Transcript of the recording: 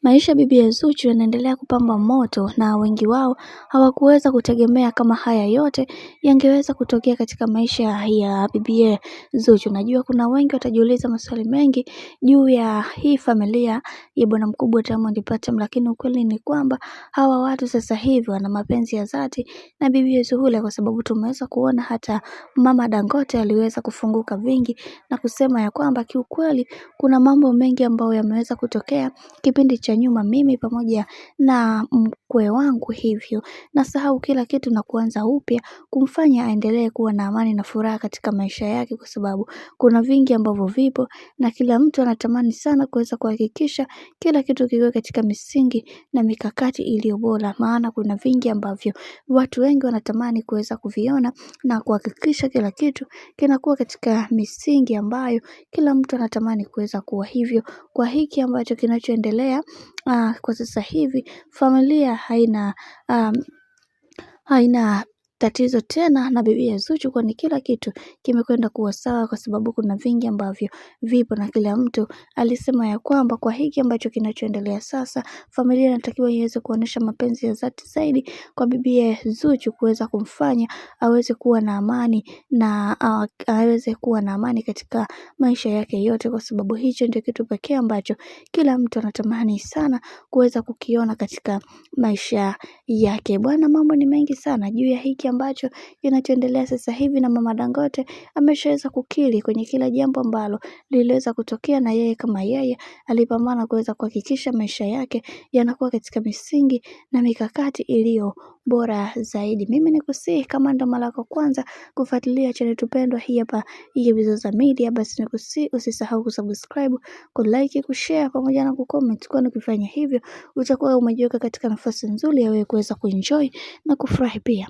Maisha ya Bibi Zuchu yanaendelea kupamba moto na wengi wao hawakuweza kutegemea kama haya yote yangeweza kutokea katika maisha ya Bibi Zuchu. Najua kuna wengi watajiuliza maswali mengi juu ya hii familia ya bwana mkubwa Diamond Platnumz, lakini ukweli ni kwamba hawa watu sasa hivi wana mapenzi ya dhati na Bibi Zuhura, kwa sababu tumeweza kuona hata Mama Dangote aliweza kufunguka vingi na kusema ya kwamba kiukweli kuna mambo mengi ambayo yameweza kutokea kipindi cha nyuma, mimi pamoja na mkwe wangu, hivyo nasahau kila kitu na kuanza upya, kumfanya aendelee kuwa na amani na furaha katika maisha yake, kwa sababu kuna vingi ambavyo vipo na kila mtu anatamani sana kuweza kuhakikisha kila kitu kiwe katika misingi na mikakati iliyo bora, maana kuna vingi ambavyo watu wengi wanatamani kuweza kuviona na kuhakikisha kila kitu kinakuwa katika misingi ambayo kila mtu anatamani kuweza kuwa hivyo. Kwa hiki ambacho kinachoendelea kwa sasa hivi, familia haina tatizo tena na Bibi Zuchu, kwani kila kitu kimekwenda kuwa sawa, kwa sababu kuna vingi ambavyo vipo na kila mtu alisema ya kwamba kwa hiki ambacho kinachoendelea sasa, familia inatakiwa iweze kuonesha mapenzi ya dhati zaidi kwa Bibi Zuchu, kuweza kumfanya aweze kuwa na amani na aweze kuwa na amani katika maisha yake yote, kwa sababu hicho ndio kitu pekee ambacho kila mtu anatamani sana kuweza kukiona katika maisha yake. Bwana, mambo ni mengi sana juu ya hiki ambacho kinachoendelea sasa hivi, na Mama Dangote ameshaweza kukiri kwenye kila jambo ambalo liliweza kutokea, na yeye kama yeye alipambana kuweza kuhakikisha maisha yake yanakuwa katika misingi na mikakati iliyo bora zaidi. Mimi nikusihi, kama ndo mara yako kwanza kufuatilia channel tupendwa hii hapa ya Bizoza Media, basi nikusihi usisahau kusubscribe, kulike, kushare pamoja na kucomment, kwani ukifanya hivyo utakuwa umejiweka katika nafasi nzuri ya wewe kuweza kuenjoy na kufurahi pia.